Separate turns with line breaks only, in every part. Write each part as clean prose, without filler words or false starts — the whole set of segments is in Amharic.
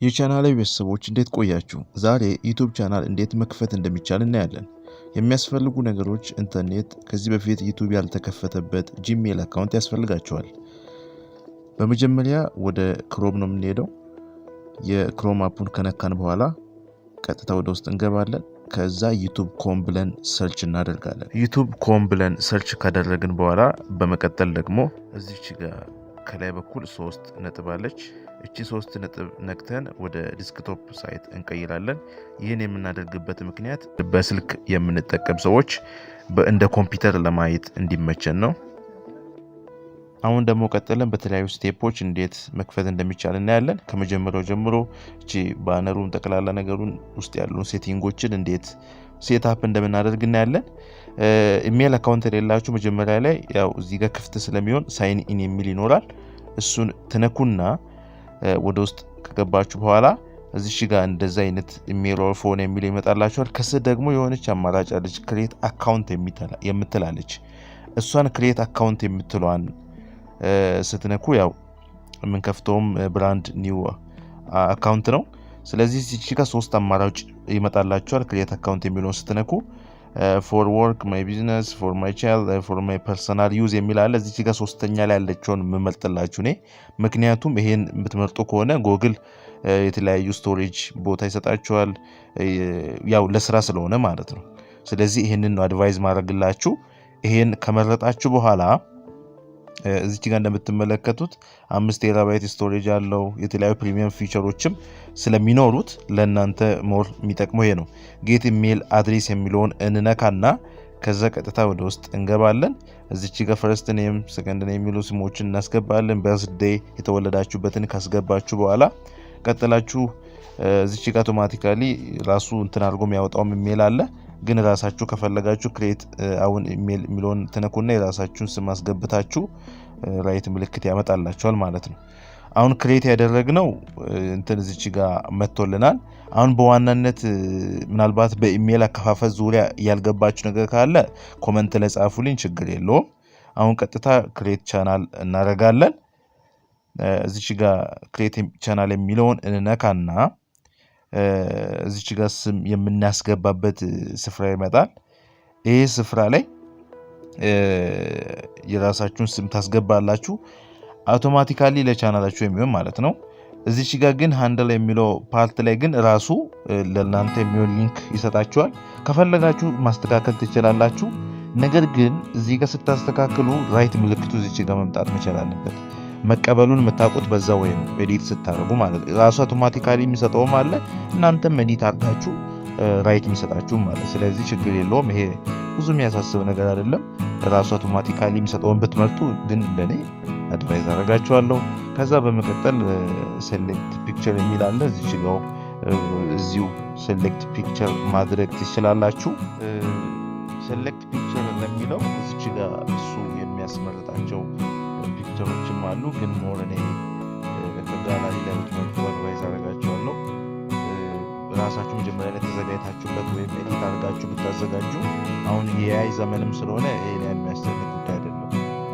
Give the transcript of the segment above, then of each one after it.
የቻናሌ ቤተሰቦች እንዴት ቆያችሁ? ዛሬ ዩቲዩብ ቻናል እንዴት መክፈት እንደሚቻል እናያለን። የሚያስፈልጉ ነገሮች ኢንተርኔት፣ ከዚህ በፊት ዩቲዩብ ያልተከፈተበት ጂሜል አካውንት ያስፈልጋቸዋል። በመጀመሪያ ወደ ክሮም ነው የምንሄደው። የክሮም አፑን ከነካን በኋላ ቀጥታ ወደ ውስጥ እንገባለን። ከዛ ዩቲዩብ ኮም ብለን ሰርች እናደርጋለን። ዩቲዩብ ኮም ብለን ሰርች ካደረግን በኋላ በመቀጠል ደግሞ እዚች ጋር ከላይ በኩል 3 ነጥብ አለች። እቺ 3 ነጥብ ነክተን ወደ ዲስክቶፕ ሳይት እንቀይራለን። ይህን የምናደርግበት ምክንያት በስልክ የምንጠቀም ሰዎች እንደ ኮምፒውተር ለማየት እንዲመቸን ነው። አሁን ደግሞ ቀጥለን በተለያዩ ስቴፖች እንዴት መክፈት እንደሚቻል እናያለን። ከመጀመሪያው ጀምሮ እቺ ባነሩን ጠቅላላ ነገሩን ውስጥ ያሉን ሴቲንጎችን እንዴት ሴትአፕ እንደምናደርግ እናያለን። ኢሜል አካውንት የሌላችሁ መጀመሪያ ላይ ያው እዚህ ጋር ክፍት ስለሚሆን ሳይን ኢን የሚል ይኖራል። እሱን ትነኩና ወደ ውስጥ ከገባችሁ በኋላ እዚህ ጋር እንደዛ አይነት ኢሜል ኦር ፎን የሚል ይመጣላችኋል። ከስር ደግሞ የሆነች አማራጭ አለች፣ ክሬት አካውንት የምትላለች። እሷን ክሬት አካውንት የምትሏን ስትነኩ ያው የምንከፍተውም ብራንድ ኒው አካውንት ነው። ስለዚህ እዚህ ጋር 3 አማራጭ ይመጣላችኋል። ክሬት አካውንት የሚለውን ስትነኩ ፎር ወርክ፣ ማይ ቢዝነስ፣ ፎር ማይ ቻይልድ፣ ፎር ማይ ፐርሰናል ዩዝ የሚል አለ። እዚህ ጋር ሶስተኛ ላይ ያለችውን የምመርጥላችሁ እኔ። ምክንያቱም ይሄን የምትመርጡ ከሆነ ጎግል የተለያዩ ስቶሬጅ ቦታ ይሰጣችኋል፣ ያው ለስራ ስለሆነ ማለት ነው። ስለዚህ ይሄንን ነው አድቫይዝ ማድረግላችሁ። ይሄን ከመረጣችሁ በኋላ እዚህ ጋር እንደምትመለከቱት 5 ቴራባይት ስቶሬጅ አለው። የተለያዩ ፕሪሚየም ፊቸሮችም ስለሚኖሩት ለእናንተ ሞር የሚጠቅመው ይሄ ነው። ጌት ኢሜል አድሬስ የሚለውን እንነካና ከዛ ቀጥታ ወደ ውስጥ እንገባለን። እዚች ጋር ፈርስት ኔም፣ ሰከንድ ኔም የሚሉ ስሞችን እናስገባለን። በርዝዴይ የተወለዳችሁበትን ካስገባችሁ በኋላ ቀጥላችሁ እዚች ጋር አውቶማቲካሊ ራሱ እንትን አድርጎ የሚያወጣው ኢሜል አለ። ግን ራሳችሁ ከፈለጋችሁ ክሬት አሁን ኢሜል የሚለውን ትነኩና የራሳችሁን ስም አስገብታችሁ ራይት ምልክት ያመጣላችኋል ማለት ነው። አሁን ክሬት ያደረግነው እንትን እዚች ጋር መጥቶልናል። አሁን በዋናነት ምናልባት በኢሜል አከፋፈት ዙሪያ ያልገባችሁ ነገር ካለ ኮመንት ላይ ጻፉልኝ፣ ችግር የለውም። አሁን ቀጥታ ክሬት ቻናል እናደርጋለን። እዚች ጋር ክሬት ቻናል የሚለውን እንነካና እዚች ጋር ስም የምናስገባበት ስፍራ ይመጣል። ይሄ ስፍራ ላይ የራሳችሁን ስም ታስገባላችሁ። አውቶማቲካሊ ለቻናላችሁ የሚሆን ማለት ነው። እዚች ጋር ግን ሃንድል የሚለው ፓርት ላይ ግን ራሱ ለእናንተ የሚሆን ሊንክ ይሰጣችኋል። ከፈለጋችሁ ማስተካከል ትችላላችሁ። ነገር ግን እዚህ ጋር ስታስተካክሉ ራይት ምልክቱ እዚች ጋር መምጣት መቻል አለበት። መቀበሉን የምታውቁት በዛ ወይ ነው ኤዲት ስታደርጉ ማለት ነው። ራሱ አውቶማቲካሊ የሚሰጠውም አለ፣ እናንተም ኤዲት አድርጋችሁ ራይት የሚሰጣችሁ ማለት። ስለዚህ ችግር የለውም። ይሄ ብዙ የሚያሳስብ ነገር አይደለም። ራሱ አውቶማቲካሊ የሚሰጠውን ብትመርጡ ግን እንደኔ አድቫይዝ አደርጋችኋለሁ። ከዛ በመቀጠል ሴሌክት ፒክቸር የሚል አለ። እዚሁ ሴሌክት ፒክቸር ማድረግ ትችላላችሁ። ሴሌክት ፒክቸር ለሚለው እዚች ጋር እሱ የሚያስመርጣቸው ፒክቸሮችም አሉ። ግን ሞር እኔ ጋላሪ ላይ ብትመርጡ አድቫይዝ አደርጋችኋለሁ። ራሳችሁ መጀመሪያ ላይ ተዘጋጅታችሁበት ወይም ኤዲት አድርጋችሁ ብታዘጋጁ፣ አሁን የአይ ዘመንም ስለሆነ ይሄን የሚያስጨንቅ ጉዳይ አይደለም።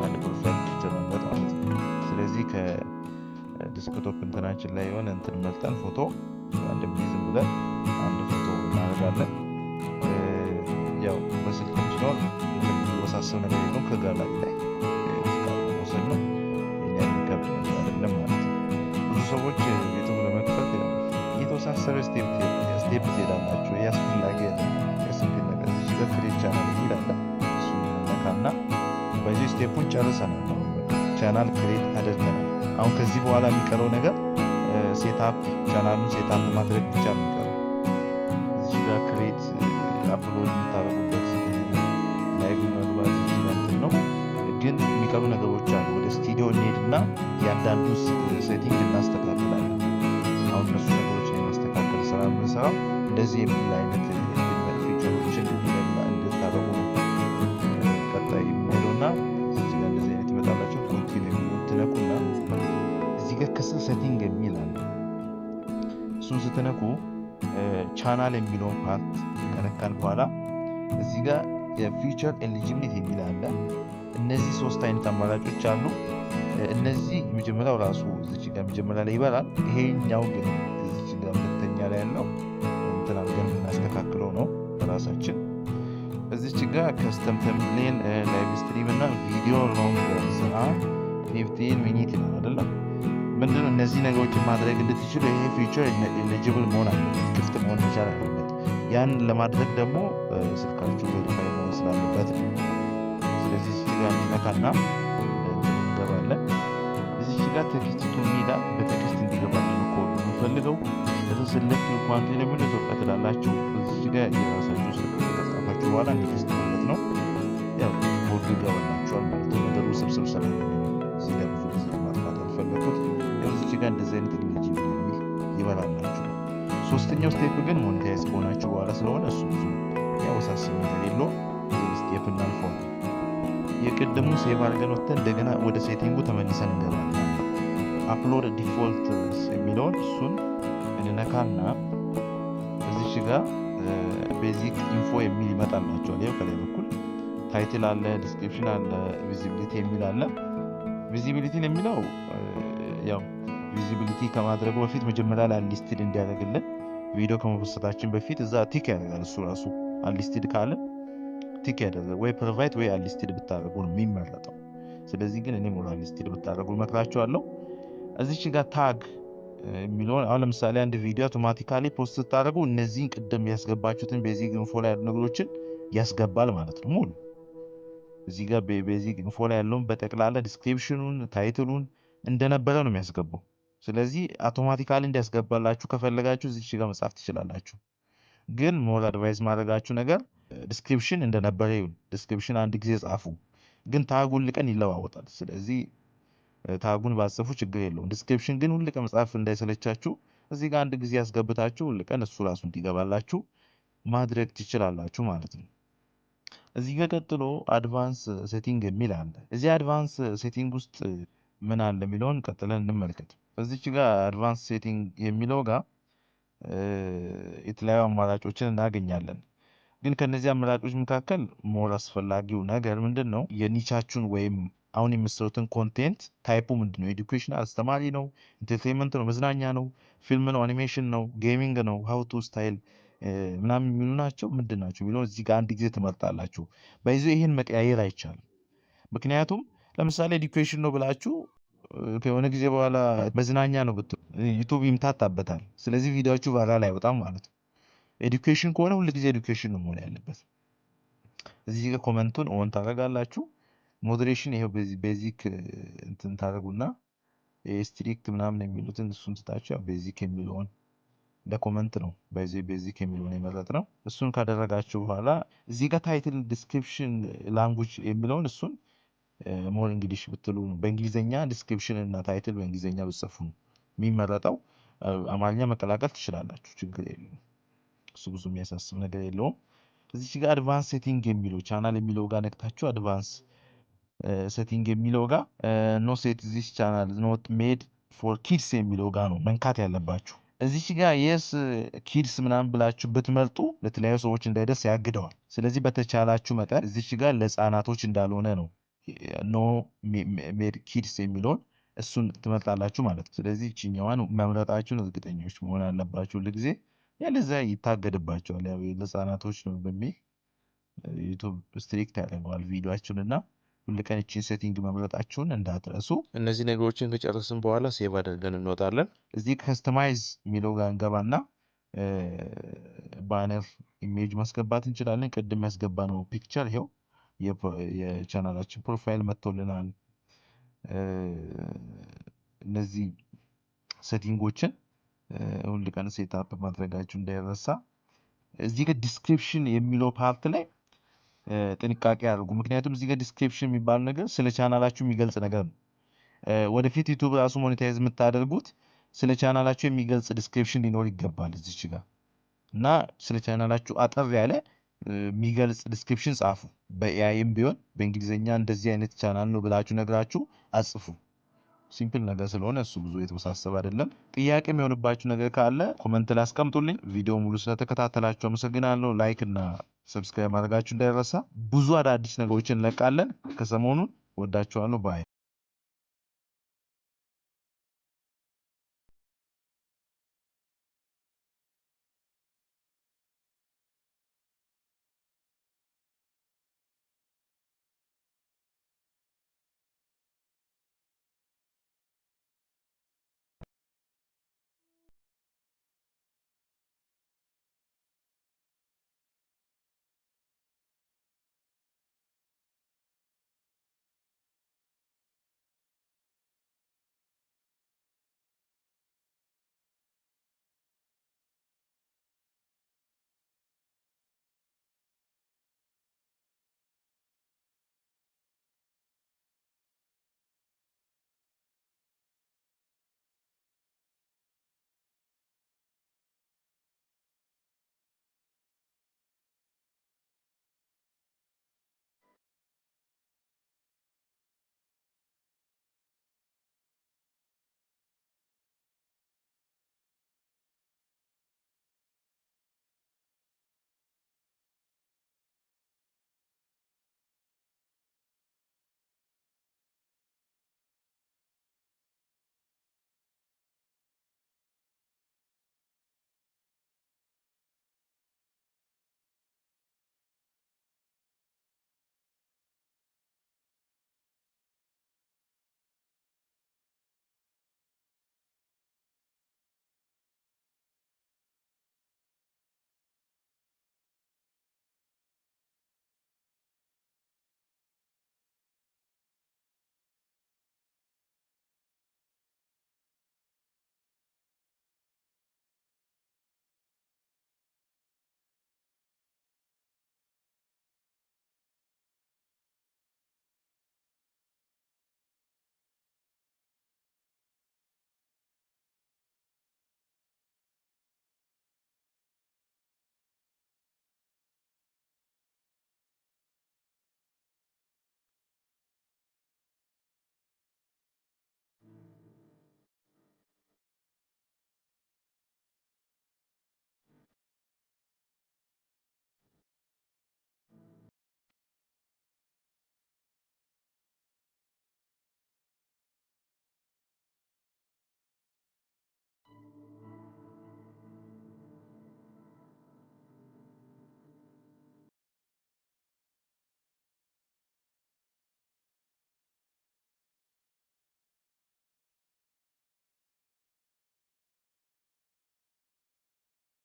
አንድ ፐርፌክት ፒክቸር መምረጥ ማለት ነው። ስለዚህ ከዲስክቶፕ እንትናችን ላይ የሆነ እንትን መርጠን ፎቶ አንድ ዝም ብለን አንድ ፎቶ እናደርጋለን። ያው በስልክም ሲሆን ወሳሰብ ነገር የለውም። ከጋላሪ ላይ ወሰድ ነው የሚከብድ ነገር አይደለም ማለት ነው። ብዙ ሰዎች ዩቲዩብ ለመክፈት የተወሳሰበ ስቴፕ ትሄዳላችሁ። ይህ አስፈላጊ የስንግል ነገር እዚህ ጋር ክሬት ቻናል ይላል። እሱ ነካና በዚህ ስቴፑን ጨርሰናል። ቻናል ክሬት አድርገናል። አሁን ከዚህ በኋላ የሚቀረው ነገር ሴትአፕ ቻናሉን ሴትአፕ ማድረግ ብቻ ነው የሚቀረው። እዚህ ጋር ክሬት አፕሎድ የምታደርጉበት ላይቭ መግባት እንትን ነው። ግን የሚቀሩ ነገሮች አሉ። ወደ ስቱዲዮ እንሄድና ያንዳንዱ ሴቲንግ እናስተካክላለን። አሁን እነሱ ነገሮች የማስተካከል ስራ የምንሰራው እንደዚህ የሚል አይነት ፊቸሮችን እንድታደርጉ ነው። ቀጣይ የሚሄደውና እዚህ ጋር እንደዚህ አይነት ይመጣላቸው። ኮንቲኒው የሚሆን ትነኩና እዚህ ጋር ከስር ሴቲንግ የሚል አለ። እሱን ስትነኩ ቻናል የሚለውን ፓርት ከነካን በኋላ እዚህ ጋር የፊቸር ኤሊጂቢሊቲ የሚል አለ። እነዚህ 3 አይነት አማራጮች አሉ። እነዚህ መጀመሪያው ራሱ እዚህ ጋር መጀመሪያ ላይ ይበራል። ይሄኛው ግን ላይ ያለው እንትን አድርገን የምናስተካክለው ነው በራሳችን። እዚች ጋር ከስተም ተምፕሌን ላይቭ ስትሪም እና ቪዲዮ ነው 15 ሚኒት ይላል አይደለም። ምንድነው እነዚህ ነገሮችን ማድረግ እንድትችሉ ይሄ ፊቸር ኤሊጂብል መሆን አለበት፣ ክፍት መሆን መቻል አለበት። ያን ለማድረግ ደግሞ ስልካችሁ ቬሪፋይ መሆን ስላለበት ነው። ስለዚህ እዚህ ጋር እንነካና እንገባለን። እዚህ ጋር ቴክስት ቱ ሚዳ በቴክስት እንዲገባልን ኮድ የምንፈልገው ለተሰለክት ኳንት ለምን ኢትዮጵያ ትላላችሁ። እዚህ ጋር የራሳችሁ ስልክ ከጻፋችሁ በኋላ ኔክስት ማለት ነው። ያው ኮድ ይገባላችኋል ማለት ነው። ነገሩ ስብስብ ስላለ እዚህ ጋር ብዙ ጊዜ ማጥፋት አልፈለኩት። እዚህ ጋር እንደዚህ አይነት ኤሊጂብል የሚል ይበራላችሁ። ሶስተኛው ስቴፕ ግን ሞኔታይዝ ከሆናችሁ በኋላ ስለሆነ እሱ ብዙ ያወሳስብ ነገር የለውም። ስቴፕ እናልፈዋለን። የቅድሙ ሴቭ አድርገን ወጥተን እንደገና ወደ ሴቲንጉ ተመልሰን እንገባለን። አፕሎድ ዲፎልት የሚለውን እሱን እንነካና እዚች ጋር ቤዚክ ኢንፎ የሚል ይመጣላችኋል። ይኸው ከላይ በኩል ታይትል አለ፣ ዲስክሪፕሽን አለ፣ ቪዚቢሊቲ የሚል አለ። ቪዚቢሊቲን የሚለው ያው ቪዚቢሊቲ ከማድረጉ በፊት መጀመሪያ ላይ አንሊስትድ እንዲያደርግልን ቪዲዮ ከመፖስታችን በፊት እዛ ቲክ ያደርጋል። እሱ ራሱ አንሊስትድ ካለ ቲክ ያደርጋል። ወይ ፕሮቫይድ ወይ አንሊስትድ ብታደርጉ ነው የሚመረጠው። ስለዚህ ግን እኔ ሞር አንሊስትድ ብታደርጉ እመክራችኋለሁ። እዚች ጋር ታግ የሚለውን አሁን ለምሳሌ አንድ ቪዲዮ አውቶማቲካሊ ፖስት ስታደርጉ እነዚህን ቅድም ያስገባችሁትን ቤዚክ ኢንፎ ላይ ያሉ ነገሮችን ያስገባል ማለት ነው። ሙሉ እዚህ ጋር ቤዚክ ኢንፎ ላይ ያለውን በጠቅላላ ዲስክሪፕሽኑን፣ ታይትሉን እንደነበረ ነው የሚያስገባው። ስለዚህ አውቶማቲካሊ እንዲያስገባላችሁ ከፈለጋችሁ እዚች ጋር መጻፍ ትችላላችሁ። ግን ሞር አድቫይስ ማድረጋችሁ ነገር ዲስክሪፕሽን እንደነበረ ይሁን። ዲስክሪፕሽን አንድ ጊዜ ጻፉ፣ ግን ታጉን ልቀን ይለዋወጣል። ስለዚህ ታጉን ባጽፉ ችግር የለውም። ዲስክሪፕሽን ግን ሁሉ ቀን መጻፍ እንዳይሰለቻችሁ እዚህ ጋር አንድ ጊዜ ያስገብታችሁ ሁሉ ቀን እሱ ራሱ እንዲገባላችሁ ማድረግ ትችላላችሁ ማለት ነው። እዚህ ጋር ቀጥሎ አድቫንስ ሴቲንግ የሚል አለ። እዚህ አድቫንስ ሴቲንግ ውስጥ ምን አለ የሚለውን ቀጥለን እንመልከት። እዚች ጋር አድቫንስ ሴቲንግ የሚለው ጋር የተለያዩ አማራጮችን እናገኛለን። ግን ከነዚህ አማራጮች መካከል ሞር አስፈላጊው ነገር ምንድን ነው? የኒቻችሁን ወይም አሁን የምትሰሩትን ኮንቴንት ታይፑ ምንድን ነው? ኤዱኬሽናል አስተማሪ ነው፣ ኢንተርቴንመንት ነው፣ መዝናኛ ነው፣ ፊልም ነው፣ አኒሜሽን ነው፣ ጌሚንግ ነው፣ ሀውቱ ስታይል ምናምን የሚሉ ናቸው፣ ምንድን ናቸው የሚለው እዚህ ጋር አንድ ጊዜ ትመርጣላችሁ። በይዞ ይህን መቀያየር አይቻልም። ምክንያቱም ለምሳሌ ኤዱኬሽን ነው ብላችሁ ከሆነ ጊዜ በኋላ መዝናኛ ነው ብትሉ ዩቱብ ይምታታበታል። ስለዚህ ቪዲዮዎቹ ቫይራል አይወጣም ማለት ነው። ኤዱኬሽን ከሆነ ሁሉ ጊዜ ኤዱኬሽን ነው መሆን ያለበት። እዚህ ጋር ኮመንቱን ኦን ታደርጋላችሁ። ሞዴሬሽን ይሄው ቤዚክ እንትን ታደርጉና ስትሪክት ምናምን የሚሉትን እሱን ትታችሁ ያው ቤዚክ የሚለውን ለኮመንት ነው በዚህ ቤዚክ የሚለውን የመረጥነው። እሱን ካደረጋችሁ በኋላ እዚህ ጋር ታይትል ዲስክሪፕሽን ላንጉጅ የሚለውን እሱን ሞር እንግሊሽ ብትሉ በእንግሊዘኛ ዲስክሪፕሽን እና ታይትል በእንግሊዘኛ ብትጽፉ የሚመረጠው። አማርኛ መቀላቀል ትችላላችሁ፣ ችግር የለውም። እሱ ብዙ የሚያሳስብ ነገር የለውም። እዚች ጋር አድቫንስ ሴቲንግ የሚለው ቻናል የሚለው ጋር ነክታችሁ አድቫንስ ሴቲንግ የሚለው ጋር ኖ ሴት ዚስ ቻናል ኖት ሜድ ፎር ኪድስ የሚለው ጋር ነው መንካት ያለባችሁ። እዚች ጋር የስ ኪድስ ምናምን ብላችሁ ብትመርጡ ለተለያዩ ሰዎች እንዳይደርስ ያግደዋል። ስለዚህ በተቻላችሁ መጠን እዚች ጋር ለህፃናቶች እንዳልሆነ ነው ኖ ሜድ ኪድስ የሚለውን እሱን ትመርጣላችሁ ማለት ነው። ስለዚህ ይችኛዋን መምረጣችሁን እርግጠኞች መሆን አለባችሁ ሁልጊዜ፣ ያለዚያ ይታገድባቸዋል። ያው ለህፃናቶች ነው በሚል ዩቱብ ስትሪክት ያደርገዋል ቪዲዮአችሁን እና ሁልቀን እቺን ሴቲንግ መምረጣችሁን እንዳትረሱ። እነዚህ ነገሮችን ከጨረስን በኋላ ሴቭ አድርገን እንወጣለን። እዚህ ከስተማይዝ የሚለው ጋር እንገባና ባነር ኢሜጅ ማስገባት እንችላለን። ቅድም ያስገባነው ፒክቸር ይኸው የቻናላችን ፕሮፋይል መጥቶልናል። እነዚህ ሴቲንጎችን ሁል ቀን ሴትአፕ ማድረጋችሁ እንዳይረሳ። እዚህ ጋር ዲስክሪፕሽን የሚለው ፓርት ላይ ጥንቃቄ አድርጉ። ምክንያቱም እዚህ ጋር ዲስክሪፕሽን የሚባል ነገር ስለ ቻናላችሁ የሚገልጽ ነገር ነው። ወደፊት ዩቱብ ራሱ ሞኔታይዝ የምታደርጉት ስለ ቻናላችሁ የሚገልጽ ዲስክሪፕሽን ሊኖር ይገባል እዚች ጋር እና ስለ ቻናላችሁ አጠር ያለ የሚገልጽ ዲስክሪፕሽን ጻፉ። በኤአይም ቢሆን በእንግሊዝኛ እንደዚህ አይነት ቻናል ነው ብላችሁ ነግራችሁ አጽፉ። ሲምፕል ነገር ስለሆነ እሱ ብዙ የተወሳሰበ አይደለም። ጥያቄ የሚሆንባችሁ ነገር ካለ ኮመንት ላይ አስቀምጡልኝ። ቪዲዮ ሙሉ ስለተከታተላችሁ አመሰግናለሁ። ላይክ እና ሰብስክራይብ ማድረጋችሁ እንዳይረሳ። ብዙ አዳዲስ ነገሮችን እንለቃለን ከሰሞኑን። ወዳችኋለሁ። ባይ